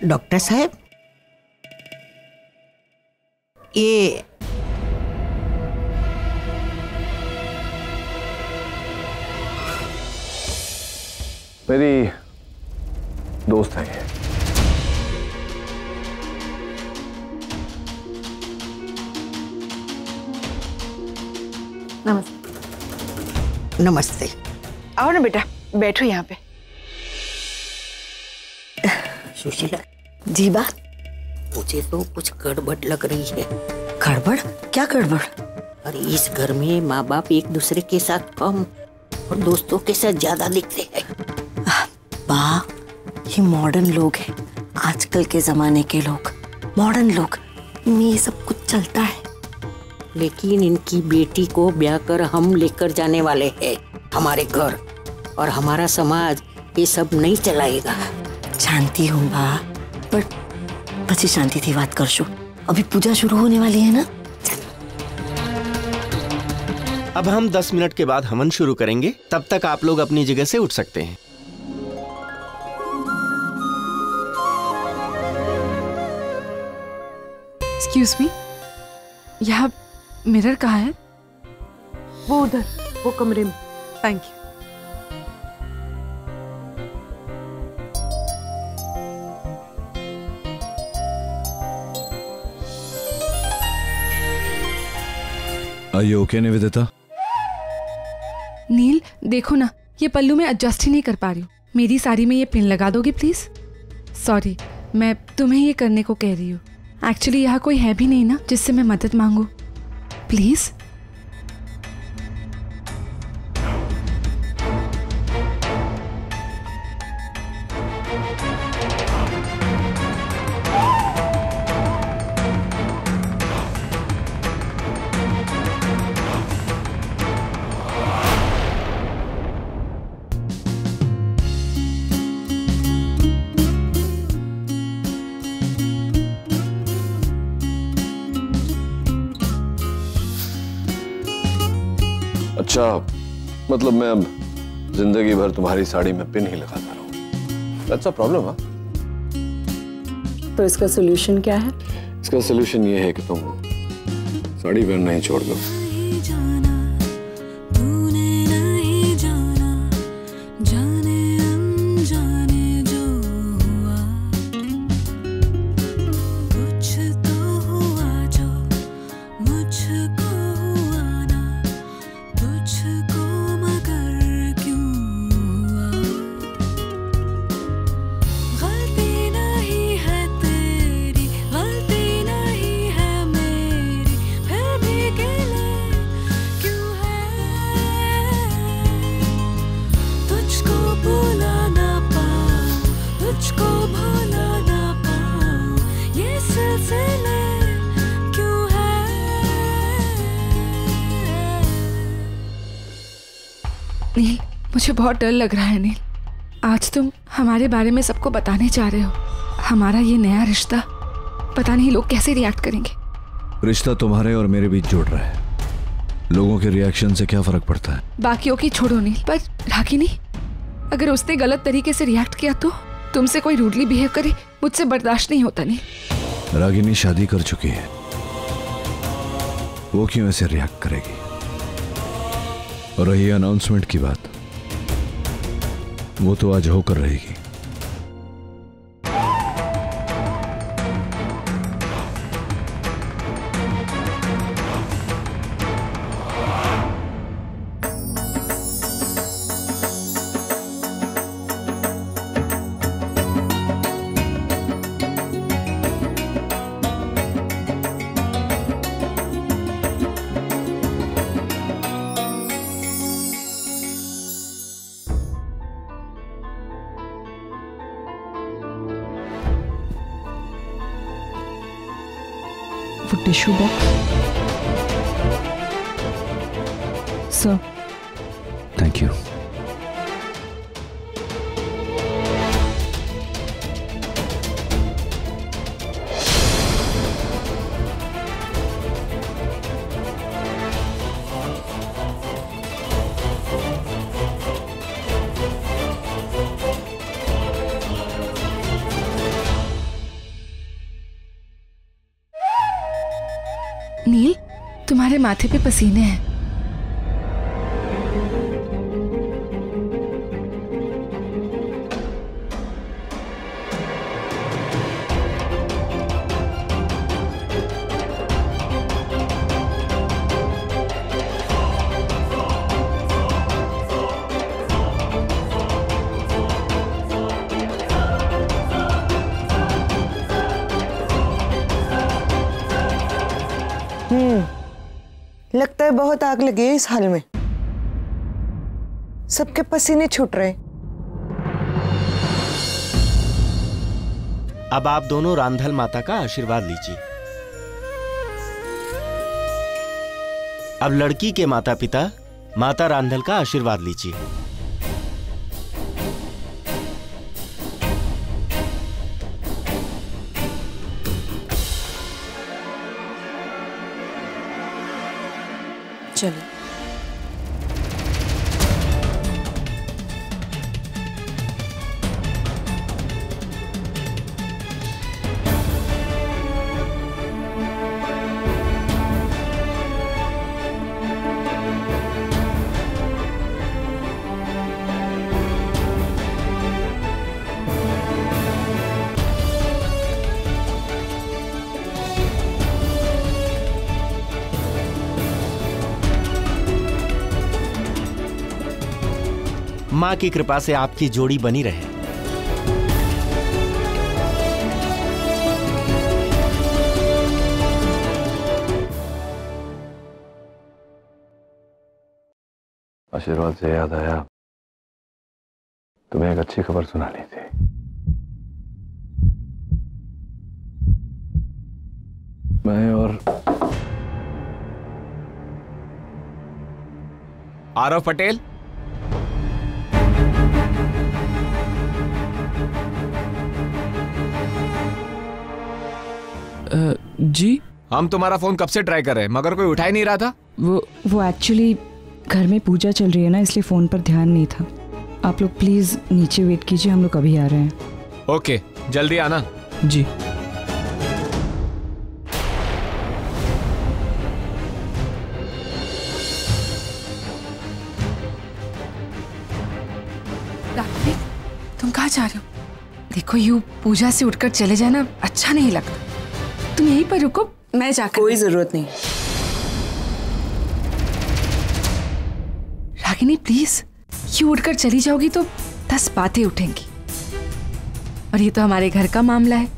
Doctor साहब, ये मेरी दोस्त है। नमस्ते। नमस्ते। आओ ना बेटा, बैठो यहाँ पे। सुशीला जी, बात मुझे तो कुछ गड़बड़ लग रही है। गड़बड़? क्या गड़बड़? अरे इस घर में माँ बाप एक दूसरे के साथ कम और दोस्तों के साथ ज्यादा दिखते हैं। बा, ये मॉडर्न लोग हैं, आजकल के जमाने के लोग, मॉडर्न लोग, इनमें ये सब कुछ चलता है। लेकिन इनकी बेटी को ब्याह कर हम लेकर जाने वाले हैं हमारे घर, और हमारा समाज ये सब नहीं चलाएगा। जानती हूँ बा, पर પછી શાંતિથી વાત કરશું। अभी पूजा शुरू होने वाली है ना। अब हम 10 मिनट के बाद हवन शुरू करेंगे, तब तक आप लोग अपनी जगह से उठ सकते हैं। एक्सक्यूज मी, यहाँ मिरर कहाँ है? वो उधर, वो कमरे में। Thank you. Are you okay, Nivedita? Neel देखो ना, ये पल्लू में एडजस्ट ही नहीं कर पा रही हूँ। मेरी साड़ी में ये पिन लगा दोगे प्लीज? सॉरी, मैं तुम्हें ये करने को कह रही हूँ। एक्चुअली यहाँ कोई है भी नहीं ना जिससे मैं मदद मांगू। प्लीज। अच्छा, मतलब मैं अब जिंदगी भर तुम्हारी साड़ी में पिन ही लगाता रहूं। That's a problem, हाँ? तो इसका सोल्यूशन क्या है? इसका सोल्यूशन ये है कि तुम साड़ी पहनना ही छोड़ दो। नील, मुझे बहुत डर लग रहा है नील। आज तुम हमारे बारे में सबको बताने जा रहे हो, हमारा ये नया रिश्ता। पता नहीं लोग कैसे रिएक्ट करेंगे। रिश्ता तुम्हारे और मेरे बीच जुड़ रहा है, लोगों के रिएक्शन से क्या फर्क पड़ता है? बाकियों की छोड़ो नील, पर रागिनी, अगर उसने गलत तरीके से रिएक्ट किया तो? तुमसे कोई रूडली बिहेव करे, मुझसे बर्दाश्त नहीं होता नील। रागिनी शादी कर चुकी है, वो क्यों ऐसे रिएक्ट करेगी? और रही अनाउंसमेंट की बात, वो तो आज होकर रहेगी। Tissue box sir. Thank you. Neel, तुम्हारे माथे पे पसीने हैं। लगता है बहुत आग लगी है इस हाल में। सबके पसीने छूट रहे हैं। अब आप दोनों रांधल माता का आशीर्वाद लीजिए। अब लड़की के माता पिता माता रांधल का आशीर्वाद लीजिए। चलो। मां की कृपा से आपकी जोड़ी बनी रहे। आशीर्वाद से याद आया, तुम्हें एक अच्छी खबर सुनानी थी। मैं और आरव पटेल, जी, हम तुम्हारा फोन कब से ट्राई कर रहे हैं मगर कोई उठा ही नहीं रहा था। वो एक्चुअली घर में पूजा चल रही है ना, इसलिए फ़ोन पर ध्यान नहीं था। आप लोग प्लीज़ नीचे वेट कीजिए, हम लोग अभी आ रहे हैं। ओके, जल्दी आना। जी। राघवी, तुम कहाँ जा रहे हो? देखो, यूं पूजा से उठकर चले जाना अच्छा नहीं लगता। तुम यहीं पर रुको, मैं जाकर। कोई जरूरत नहीं। रागिनी प्लीज, यूं उठकर चली जाओगी तो 10 बातें उठेंगी, और ये तो हमारे घर का मामला है।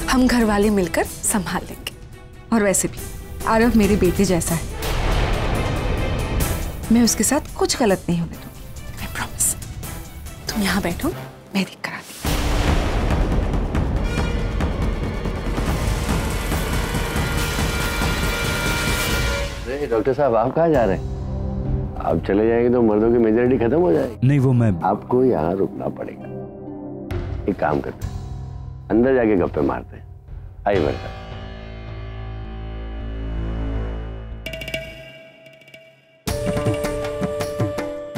हम घर वाले मिलकर संभाल लेंगे। और वैसे भी आरव मेरे बेटे जैसा है, मैं उसके साथ कुछ गलत नहीं होने दूंगी, आई प्रॉमिस। तुम यहाँ बैठो, मैं देख कर आती। डॉक्टर साहब, आप कहाँ जा रहे हैं? आप चले जाएंगे तो मर्दों की मेजॉरिटी खत्म हो जाएगी। नहीं, वो मैं आपको यहाँ रुकना पड़ेगा। एक काम करते हैं, अंदर जाके गप्पे मारते हैं। आइए मेरे साथ।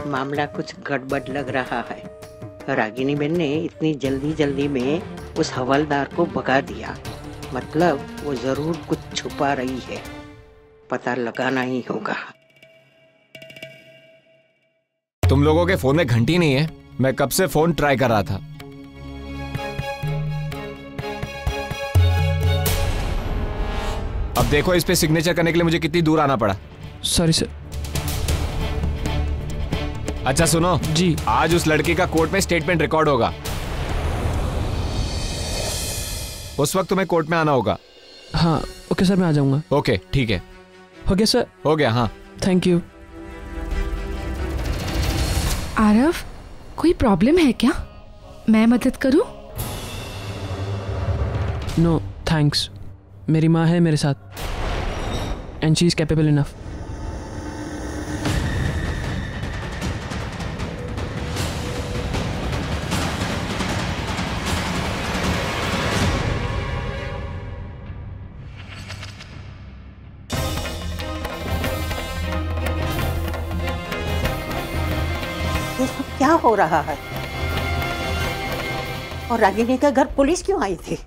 मामला कुछ गड़बड़ लग रहा है। रागिनी बहन ने इतनी जल्दी में उस हवलदार को भगा दिया, मतलब वो जरूर कुछ छुपा रही है। पता लगाना ही होगा। तुम लोगों के फोन में घंटी नहीं है, मैं कब से फोन ट्राई कर रहा था। अब देखो, इस पे सिग्नेचर करने के लिए मुझे कितनी दूर आना पड़ा। Sorry sir. अच्छा सुनो जी, आज उस लड़की का कोर्ट में स्टेटमेंट रिकॉर्ड होगा। उस वक्त तुम्हें कोर्ट में आना होगा। हाँ ओके सर, मैं आ जाऊंगा। ओके ठीक है। हो गया सर? हो गया, हाँ। Thank you. आरव, कोई प्रॉब्लम है क्या? मैं मदद करूं? नो थैंक्स, मेरी माँ है मेरे साथ and she is capable enough. क्या हो रहा है? और रागिनी के घर पुलिस क्यों आई थी?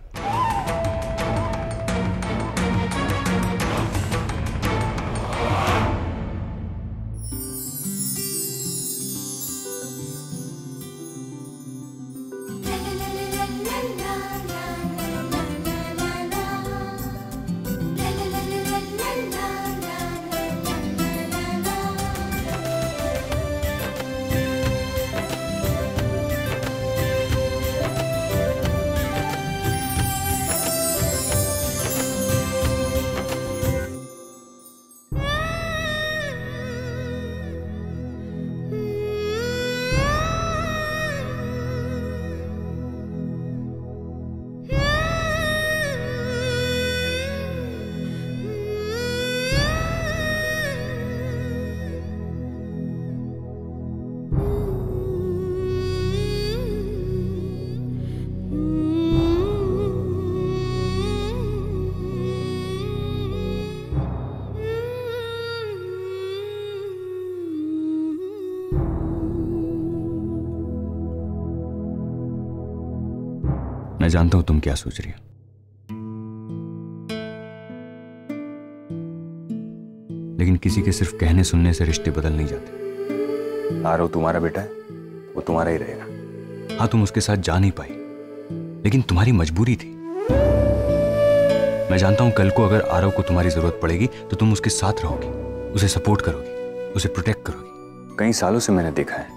मैं जानता हूं तुम क्या सोच रही हो। लेकिन किसी के सिर्फ कहने सुनने से रिश्ते बदल नहीं जाते। आरव तुम्हारा बेटा है, वो तुम्हारा ही रहेगा। हाँ, तुम उसके साथ जा नहीं पाई, लेकिन तुम्हारी मजबूरी थी। मैं जानता हूं कल को अगर आरव को तुम्हारी जरूरत पड़ेगी तो तुम उसके साथ रहोगी, उसे सपोर्ट करोगी, उसे प्रोटेक्ट करोगी। कई सालों से मैंने देखा है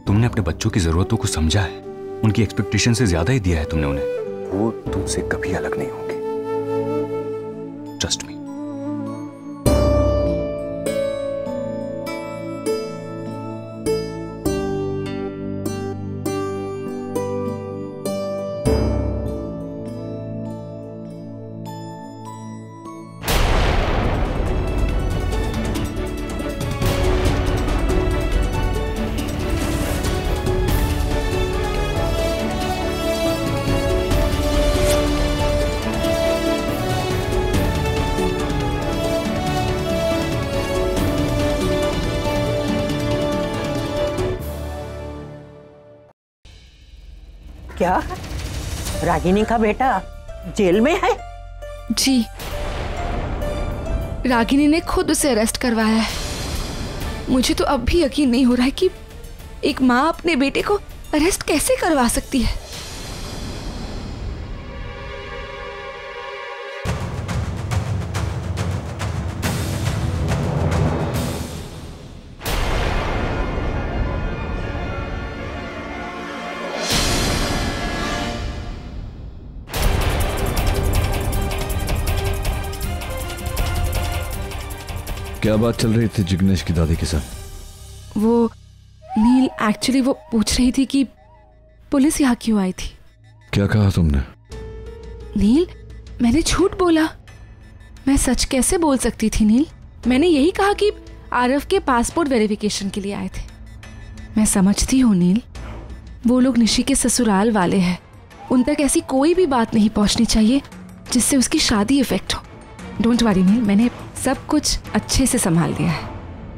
तुमने अपने बच्चों की जरूरतों को समझा है, उनकी एक्सपेक्टेशन से ज्यादा ही दिया है तुमने उन्हें। वो तुमसे कभी अलग नहीं होंगे, ट्रस्ट मी। क्या रागिनी का बेटा जेल में है? जी, रागिनी ने खुद उसे अरेस्ट करवाया है। मुझे तो अब भी यकीन नहीं हो रहा है कि एक माँ अपने बेटे को अरेस्ट कैसे करवा सकती है। क्या बात चल रही थी जिग्नेश की दादी के साथ? वो नील एक्चुअली वो पूछ रही थी कि पुलिस यहाँ क्यों आई थी। क्या कहा तुमने? नील, मैंने झूठ बोला। मैं सच कैसे बोल सकती थी नील? मैंने यही कहा कि आरव के पासपोर्ट वेरिफिकेशन के लिए आए थे। मैं समझती हूँ नील, वो लोग निशी के ससुराल वाले हैं, उन तक ऐसी कोई भी बात नहीं पहुँचनी चाहिए जिससे उसकी शादी इफेक्ट हो। डोंट वरी नील, मैंने सब कुछ अच्छे से संभाल लिया है।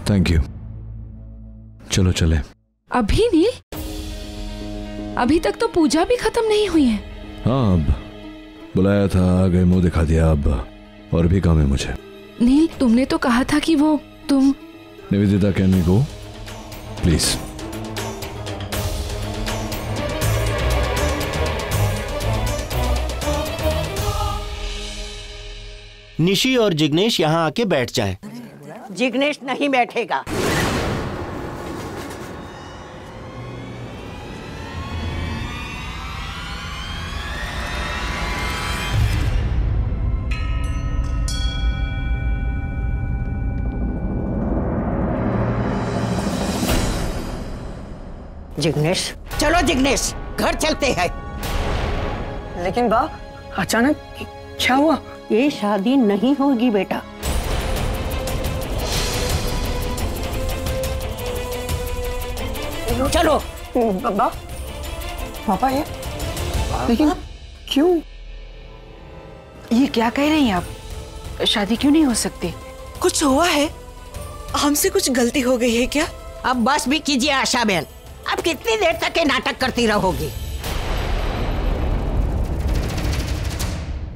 Thank you. चलो चले। अभी नील? अभी तक तो पूजा भी खत्म नहीं हुई है। हाँ, अब बुलाया था, आ गए, मुंह दिखा दिया, अब और भी काम है मुझे। नील, तुमने तो कहा था कि वो तुम Nivedita, can we go please? Nishi और जिग्नेश यहाँ आके बैठ जाएं। जिग्नेश नहीं बैठेगा। जिग्नेश, चलो जिग्नेश, घर चलते हैं। लेकिन बा, अचानक क्या हुआ? ये शादी नहीं होगी बेटा। चलो। बाबा, पापा ये लेकिन क्यों? ये क्या कह रही हैं आप? शादी क्यों नहीं हो सकती? कुछ हुआ है? हमसे कुछ गलती हो गई है क्या? अब बस भी कीजिए आशा बहन, अब कितनी देर तक ये नाटक करती रहोगी?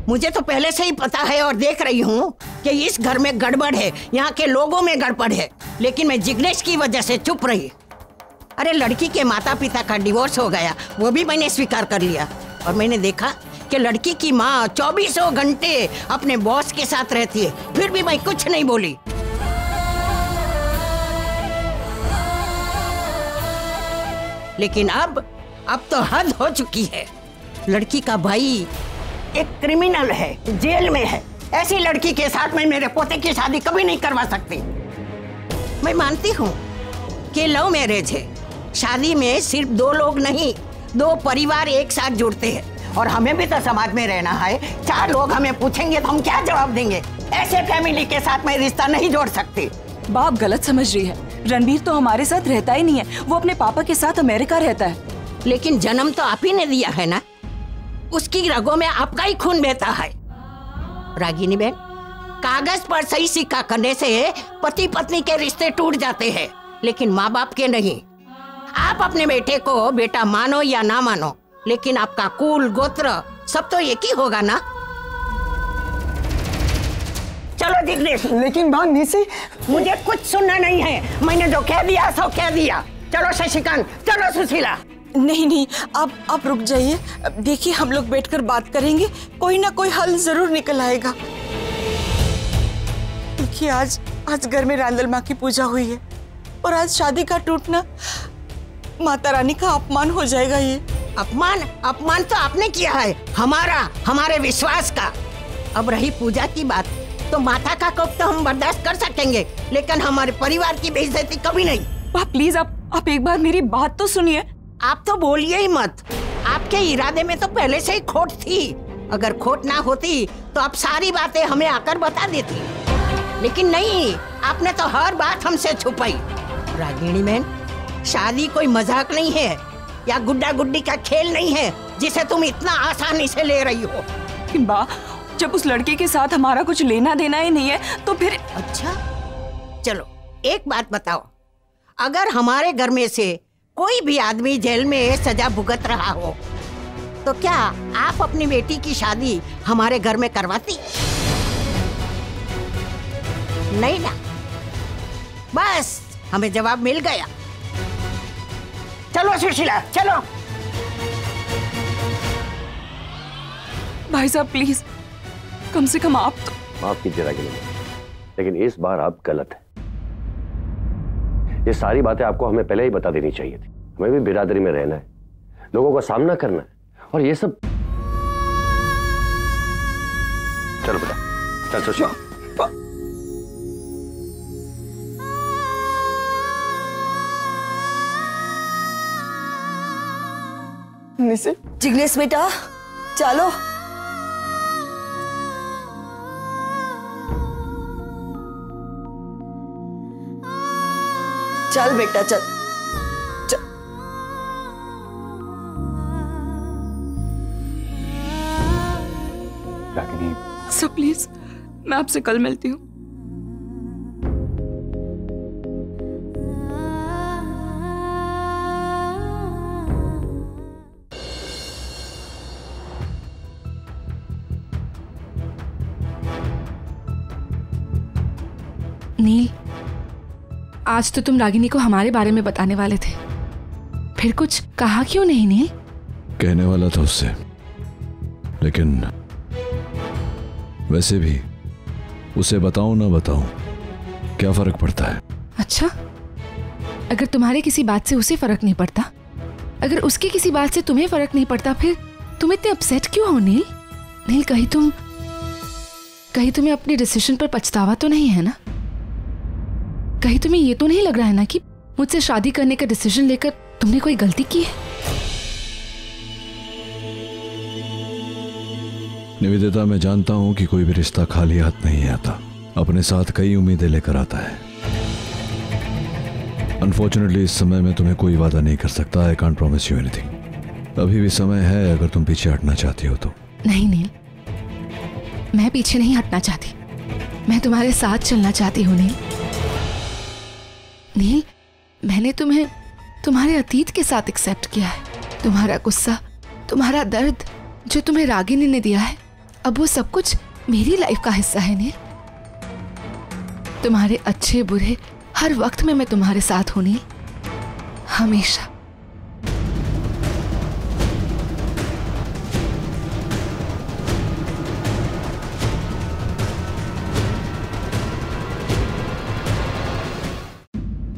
मुझे तो पहले से ही पता है और देख रही हूँ कि इस घर में गड़बड़ है, यहाँ के लोगों में गड़बड़ है, लेकिन मैं जिग्नेश की वजह से चुप रही। अरे लड़की के माता पिता का डिवोर्स हो गया, वो भी मैंने स्वीकार कर लिया, और मैंने देखा कि लड़की की माँ 24 घंटे अपने बॉस के साथ रहती है, फिर भी मैं कुछ नहीं बोली। लेकिन अब तो हद हो चुकी है। लड़की का भाई एक क्रिमिनल है, जेल में है। ऐसी लड़की के साथ मैं मेरे पोते की शादी कभी नहीं करवा सकती। मैं मानती हूँ कि लव मैरिज है, शादी में सिर्फ दो लोग नहीं, दो परिवार एक साथ जुड़ते हैं, और हमें भी तो समाज में रहना है। 4 लोग हमें पूछेंगे तो हम क्या जवाब देंगे? ऐसे फैमिली के साथ मैं रिश्ता नहीं जोड़ सकती। बाप गलत समझ रही है। रणबीर तो हमारे साथ रहता ही नहीं है, वो अपने पापा के साथ अमेरिका रहता है। लेकिन जन्म तो आप ही ने दिया है ना, उसकी रगों में आपका ही खून बहता है। रागिनी बहन, कागज पर सही सिक्का करने से पति पत्नी के रिश्ते टूट जाते हैं, लेकिन माँ बाप के नहीं। आप अपने बेटे को बेटा मानो या ना मानो, लेकिन आपका कुल गोत्र सब तो एक ही होगा ना। चलो जिग्नेश। लेकिन माँ निशी, मुझे कुछ सुनना नहीं है, मैंने जो कह दिया सो कह दिया। चलो शशिकांत, चलो सुशीला। नहीं नहीं, आप रुक जाइए। देखिए हम लोग बैठकर बात करेंगे, कोई ना कोई हल जरूर निकल आएगा। देखिए आज घर में रांदल माँ की पूजा हुई है और आज शादी का टूटना माता रानी का अपमान हो जाएगा। ये अपमान तो आपने किया है हमारे विश्वास का। अब रही पूजा की बात, तो माता का कोप तो हम बर्दाश्त कर सकेंगे, लेकिन हमारे परिवार की बेइज्जती कभी नहीं। प्लीज आप एक बार मेरी बात तो सुनिए। आप तो बोलिए ही मत। आपके इरादे में तो पहले से ही खोट थी। अगर खोट ना होती तो आप सारी बातें हमें आकर बता देती, लेकिन नहीं, आपने तो हर बात हमसे छुपाई। रागिनी बहन, शादी कोई मजाक नहीं है या गुड्डा गुड्डी का खेल नहीं है जिसे तुम इतना आसानी से ले रही हो। बा, जब उस लड़के के साथ हमारा कुछ लेना देना ही नहीं है तो फिर। अच्छा चलो एक बात बताओ, अगर हमारे घर में से कोई भी आदमी जेल में सजा भुगत रहा हो तो क्या आप अपनी बेटी की शादी हमारे घर में करवाती? नहीं ना। बस हमें जवाब मिल गया। चलो सुशीला चलो। भाई साहब प्लीज, कम से कम आप तो। माफ कीजिए रागिनी, लेकिन इस बार आप गलत है। ये सारी बातें आपको हमें पहले ही बता देनी चाहिए थी। हमें भी बिरादरी में रहना है, लोगों का सामना करना है, और ये सब। चलो बेटा, चल सुशीला। जिग्नेश बेटा चलो। चल बेटा चल। रागिनी, सो प्लीज मैं आपसे कल मिलती हूँ। नील, आज तो तुम रागिनी को हमारे बारे में बताने वाले थे, फिर कुछ कहा क्यों नहीं नील? कहने वाला था उससे, लेकिन वैसे भी उसे बताऊं ना बताऊं क्या फर्क पड़ता है? अच्छा, अगर तुम्हारे किसी बात से उसे फर्क नहीं पड़ता, अगर उसकी किसी बात से तुम्हें फर्क नहीं पड़ता, फिर तुम इतने अपसेट क्यों हो नील? नील, कहीं तुम्हें अपने डिसीजन पर पछतावा तो नहीं है ना? कहीं तुम्हें ये तो नहीं लग रहा है ना कि मुझसे शादी करने का डिसीजन लेकर तुमने कोई गलती की है? निवेदिता, मैं जानता हूं कि कोई भी रिश्ता खाली हाथ नहीं आता, अपने साथ कई उम्मीदें लेकर आता है। अनफॉर्चुनेटली इस समय मैं तुम्हें कोई वादा नहीं कर सकता। I can't promise you anything. अभी भी समय है, अगर तुम पीछे हटना चाहती हो तो। नहीं नील, मैं पीछे नहीं हटना चाहती, मैं तुम्हारे साथ चलना चाहती हूँ। नील, मैंने तुम्हें तुम्हारे अतीत के साथ एक्सेप्ट किया है। तुम्हारा गुस्सा, तुम्हारा दर्द जो तुम्हें रागिनी ने दिया है, अब वो सब कुछ मेरी लाइफ का हिस्सा है नील। तुम्हारे अच्छे बुरे हर वक्त में मैं तुम्हारे साथ हूं नील, हमेशा।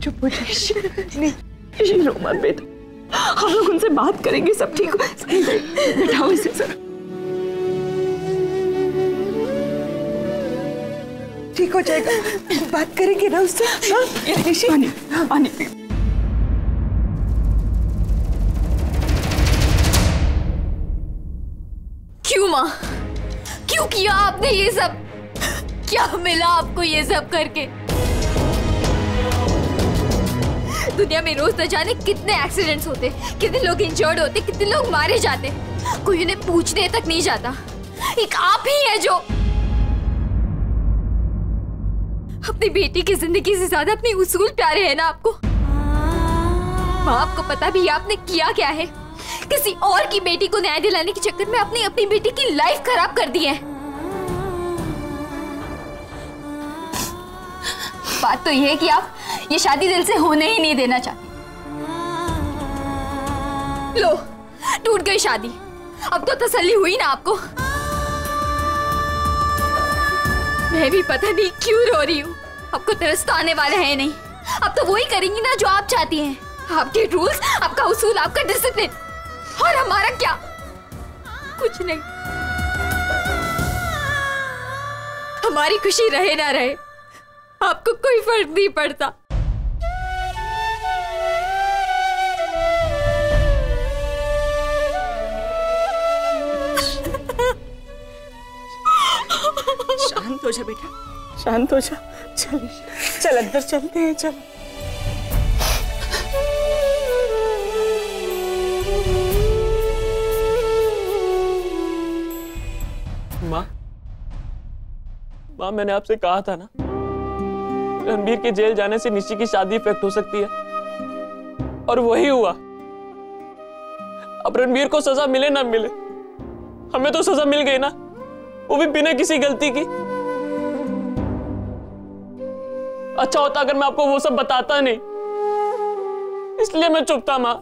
चुप हो जाइए, रो मत बेटा, हम लोग उनसे बात करेंगे, सब ठीक हो। बैठाओ इसे सर। ठीक हो जाएगा, बात करेंगे ना उससे। पानी पी। क्यों माँ, क्यों किया आपने ये सब? क्या मिला आपको ये सब करके? दुनिया में रोज न जाने कितने एक्सीडेंट्स होते, कितने लोग इंजर्ड होते, कितने लोग मारे जाते, कोई उन्हें पूछने तक नहीं जाता। एक आप ही है जो अपनी बेटी की जिंदगी से ज्यादा अपने उसूल प्यारे हैं ना आपको। माँ, आपको पता भी आपने किया क्या है? किसी और की बेटी को न्याय दिलाने के चक्कर में आपने अपनी बेटी की लाइफ खराब कर दी है। बात तो यह है कि आप ये शादी दिल से होने ही नहीं देना चाहते। लो, टूट गई शादी। अब तो तसल्ली हुई ना आपको। मैं भी पता नहीं क्यों रो रही हूँ। आपको तरस तो आने वाला है नहीं। अब तो वही करेंगी ना जो आप चाहती हैं। आपके रूल्स, आपका उसूल, आपका डिसिप्लिन, और हमारा क्या? कुछ नहीं। हमारी खुशी रहे ना रहे, आपको कोई फर्क नहीं पड़ता। शांत हो जा बेटा, शांत हो जा। चल चल अंदर चलते हैं, चल। माँ, मैंने आपसे कहा था ना, रणबीर के जेल जाने से निशी की शादी इफेक्ट हो सकती है, और वही हुआ। अब रणबीर को सजा मिले ना मिले, हमें तो सजा मिल गई ना, वो भी बिना किसी गलती की। अच्छा होता अगर मैं आपको वो सब बताता नहीं, इसलिए मैं चुप था माँ।